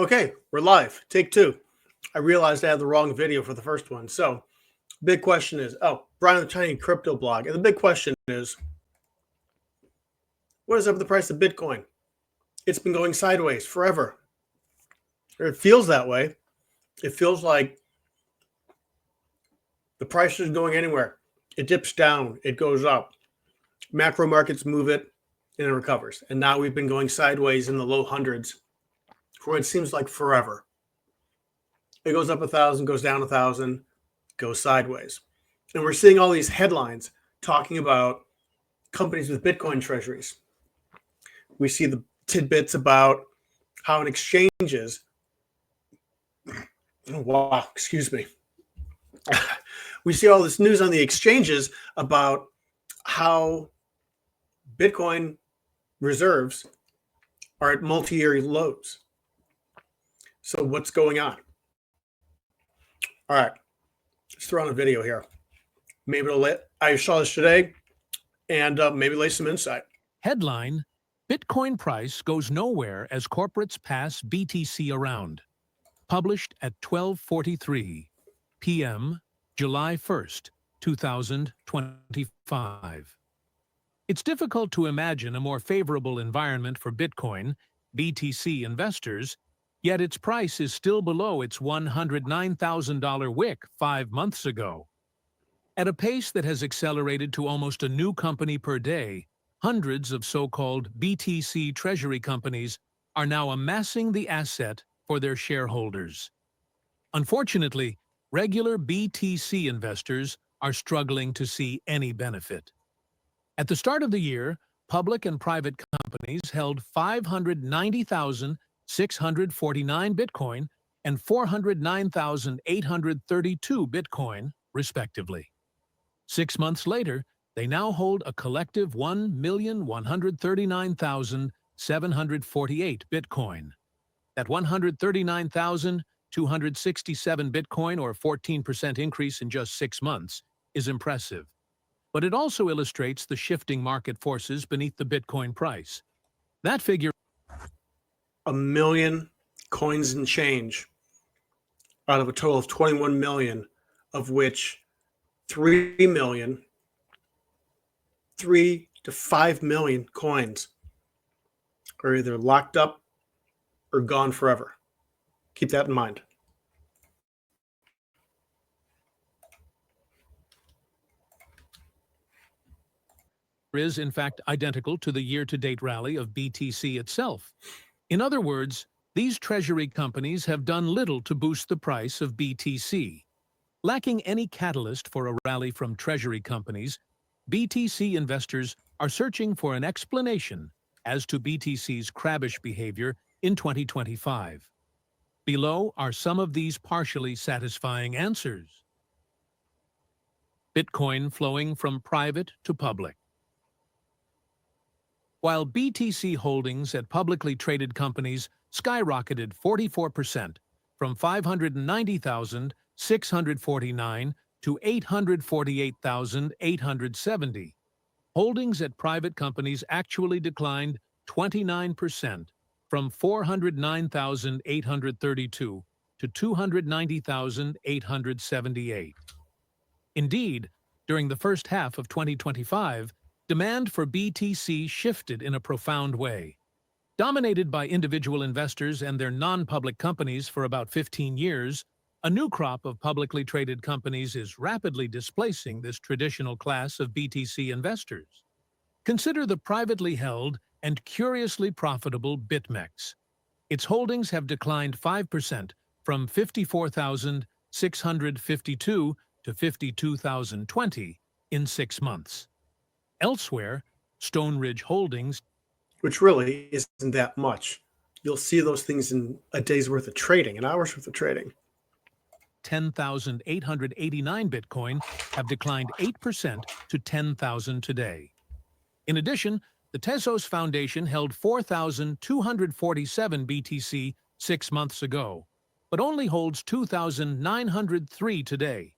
Okay, we're live. Take two. I realized I had the wrong video for the first one. So, big question is, Brian the Tiny Crypto Blog. And the big question is, what is up with the price of Bitcoin? It's been going sideways forever. Or it feels that way. It feels like the price isn't going anywhere. It dips down, it goes up. Macro markets move it, and it recovers. And now we've been going sideways in the low hundreds for what seems like forever. It goes up 1,000, goes down 1,000, goes sideways. And we're seeing all these headlines talking about companies with Bitcoin treasuries. We see the tidbits about how in exchanges, we see all this news on the exchanges about how Bitcoin reserves are at multi-year lows. So what's going on? All right, let's throw on a video here. Maybe I saw this today, and maybe lay some insight. Headline: Bitcoin price goes nowhere as corporates pass BTC around. Published at 12:43 p.m., July 1st, 2025. It's difficult to imagine a more favorable environment for Bitcoin, BTC investors, yet its price is still below its $109,000 wick 5 months ago. At a pace that has accelerated to almost a new company per day, hundreds of so-called BTC Treasury companies are now amassing the asset for their shareholders. Unfortunately, regular BTC investors are struggling to see any benefit. At the start of the year, public and private companies held 590,649 Bitcoin and 409,832 Bitcoin, respectively. 6 months later, they now hold a collective 1,139,748 Bitcoin. That 139,267 Bitcoin, or 14% increase in just 6 months, is impressive. But it also illustrates the shifting market forces beneath the Bitcoin price. That figure, 1 million coins and change out of a total of 21 million, of which 3 to 5 million coins are either locked up or gone forever. Keep that in mind. is in fact identical to the year-to-date rally of BTC itself. In other words, these treasury companies have done little to boost the price of BTC. Lacking any catalyst for a rally from treasury companies, BTC investors are searching for an explanation as to BTC's crabbish behavior in 2025. Below are some of these partially satisfying answers. Bitcoin flowing from private to public. While BTC holdings at publicly traded companies skyrocketed 44% from 590,649 to 848,870, holdings at private companies actually declined 29% from 409,832 to 290,878. Indeed, during the first half of 2025, demand for BTC shifted in a profound way. Dominated by individual investors and their non-public companies for about 15 years, a new crop of publicly traded companies is rapidly displacing this traditional class of BTC investors. Consider the privately held and curiously profitable BitMEX. Its holdings have declined 5% from 54,652 to 52,020 in 6 months. Elsewhere, Stone Ridge Holdings, which really isn't that much. You'll see those things in a day's worth of trading, an hour's worth of trading. 10,889 Bitcoin have declined 8% to 10,000 today. In addition, the Tezos Foundation held 4,247 BTC 6 months ago, but only holds 2,903 today,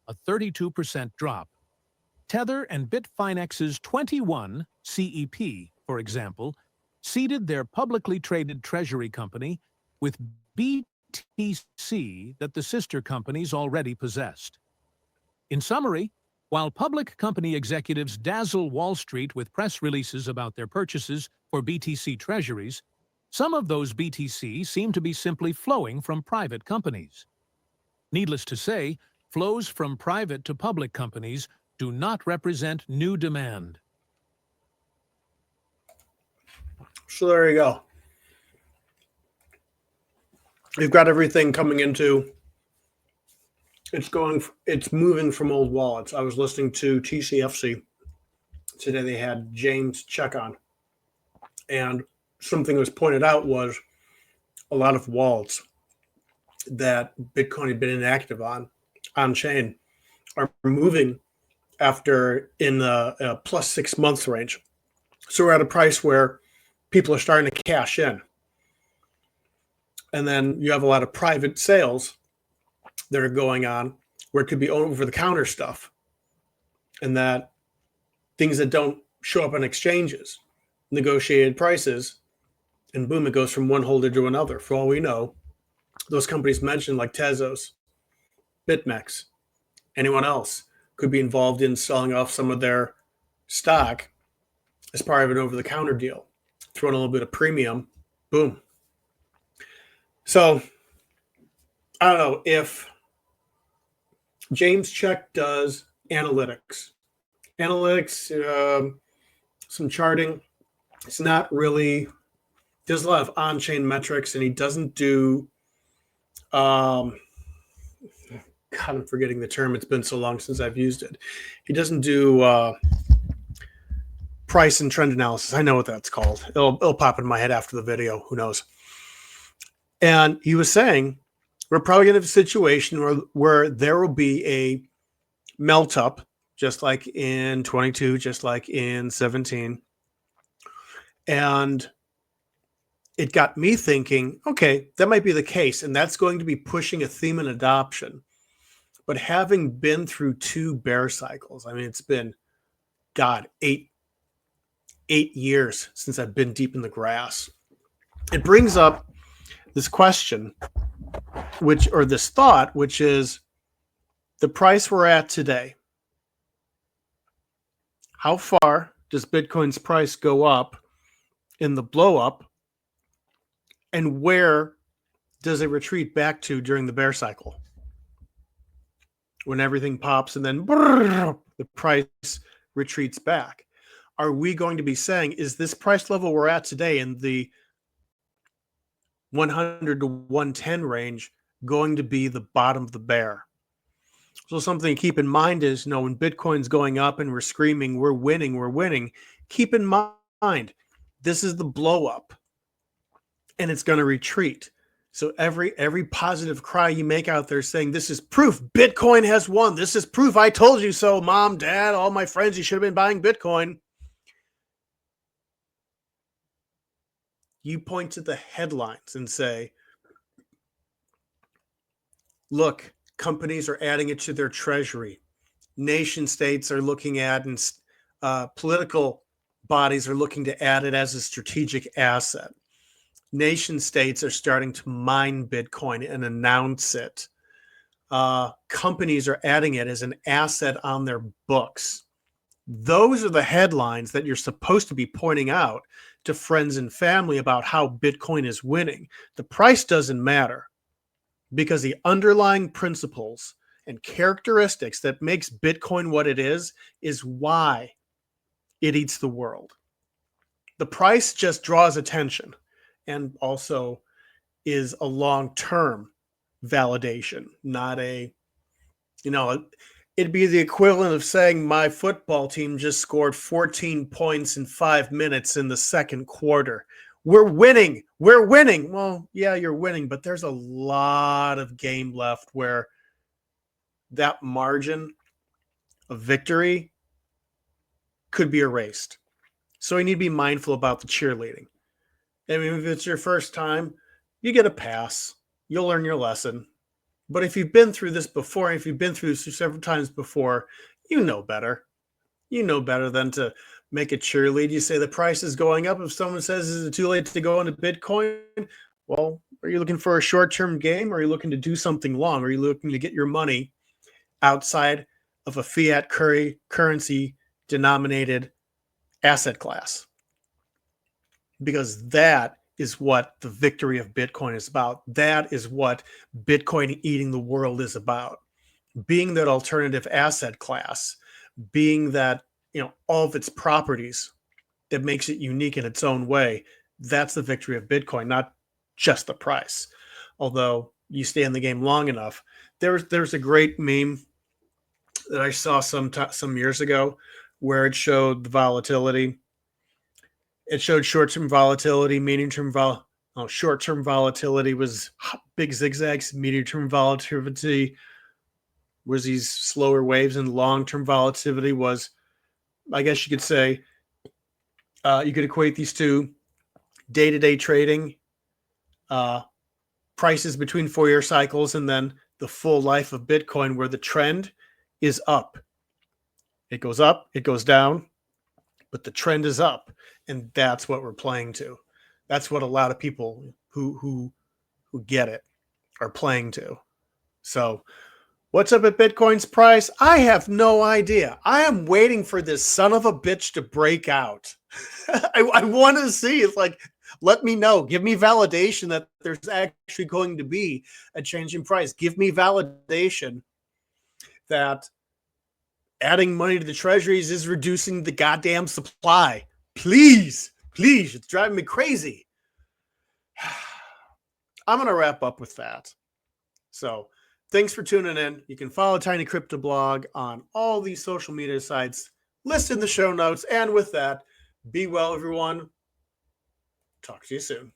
a 32% drop. Tether and Bitfinex's 21 CEP, for example, seeded their publicly traded treasury company with BTC that the sister companies already possessed. In summary, while public company executives dazzle Wall Street with press releases about their purchases for BTC treasuries, some of those BTC seem to be simply flowing from private companies. Needless to say, flows from private to public companies do not represent new demand. So there you go. We've got everything coming into, it's moving from old wallets. I was listening to TCFC today. They had James Check on, and something was pointed out was a lot of wallets that Bitcoin had been inactive on chain are moving after in the plus 6 months range. So we're at a price where people are starting to cash in. And then you have a lot of private sales that are going on where it could be over-the-counter stuff, and that things that don't show up on exchanges, negotiated prices, and boom, it goes from one holder to another. For all we know, those companies mentioned like Tezos, BitMEX, anyone else could be involved in selling off some of their stock as part of an over-the-counter deal, throwing a little bit of premium, boom. So I don't know if James Check does analytics, some charting. It's not really, there's a lot of on-chain metrics, and he doesn't do, God, I'm forgetting the term. It's been so long since I've used it. He doesn't do price and trend analysis. I know what that's called. It'll pop in my head after the video. Who knows? And he was saying, we're probably going to have a situation where there will be a melt up, just like in 22, just like in 17. And it got me thinking, okay, that might be the case. And that's going to be pushing a theme in adoption. But having been through 2 bear cycles, I mean, it's been, God, 8 years since I've been deep in the grass. It brings up this question, this thought, which is the price we're at today. How far does Bitcoin's price go up in the blow up? And where does it retreat back to during the bear cycle? When everything pops and then the price retreats back. Are we going to be saying, is this price level we're at today in the 100 to 110 range going to be the bottom of the bear? So something to keep in mind is, when Bitcoin's going up and we're screaming, we're winning, keep in mind, this is the blow up and it's going to retreat. So every positive cry you make out there saying, this is proof Bitcoin has won. This is proof I told you so, mom, dad, all my friends, you should have been buying Bitcoin. You point to the headlines and say, look, companies are adding it to their treasury. Nation states are looking at, and political bodies are looking to add it as a strategic asset. Nation states are starting to mine Bitcoin and announce it. Companies are adding it as an asset on their books. Those are the headlines that you're supposed to be pointing out to friends and family about how Bitcoin is winning. The price doesn't matter, because the underlying principles and characteristics that makes Bitcoin what it is why it eats the world. The price just draws attention and also is a long-term validation, not a, it'd be the equivalent of saying my football team just scored 14 points in 5 minutes in the second quarter. We're winning. Well, yeah, you're winning, but there's a lot of game left where that margin of victory could be erased. So you need to be mindful about the cheerleading. I mean, if it's your first time, you get a pass. You'll learn your lesson. But if you've been through this before, if you've been through this several times before, you know better. You know better than to make a cheerlead. You say the price is going up. If someone says, is it too late to go into Bitcoin? Well, Are you looking for a short-term game, or are you looking to do something long? Are you looking to get your money outside of a fiat currency denominated asset class? Because that is what the victory of Bitcoin is about. That is what Bitcoin eating the world is about. Being that alternative asset class, being that, all of its properties that makes it unique in its own way. That's the victory of Bitcoin, not just the price. Although you stay in the game long enough, there's a great meme that I saw some years ago where it showed the volatility. It showed short-term volatility, short-term volatility was big zigzags, medium-term volatility was these slower waves, and long-term volatility was, I guess you could say, you could equate these two: day-to-day trading, prices between 4-year cycles, and then the full life of Bitcoin, where the trend is up. It goes up, it goes down, but the trend is up, and that's what we're playing to. That's what a lot of people who get it are playing to. So, what's up at Bitcoin's price? I have no idea. I am waiting for this son of a bitch to break out. I want to see. It's like, let me know. Give me validation that there's actually going to be a change in price. Give me validation that adding money to the treasuries is reducing the goddamn supply. Please, please. It's driving me crazy. I'm going to wrap up with that. So, thanks for tuning in. You can follow TinyCryptoBlog on all these social media sites listed in the show notes. And with that, be well, everyone. Talk to you soon.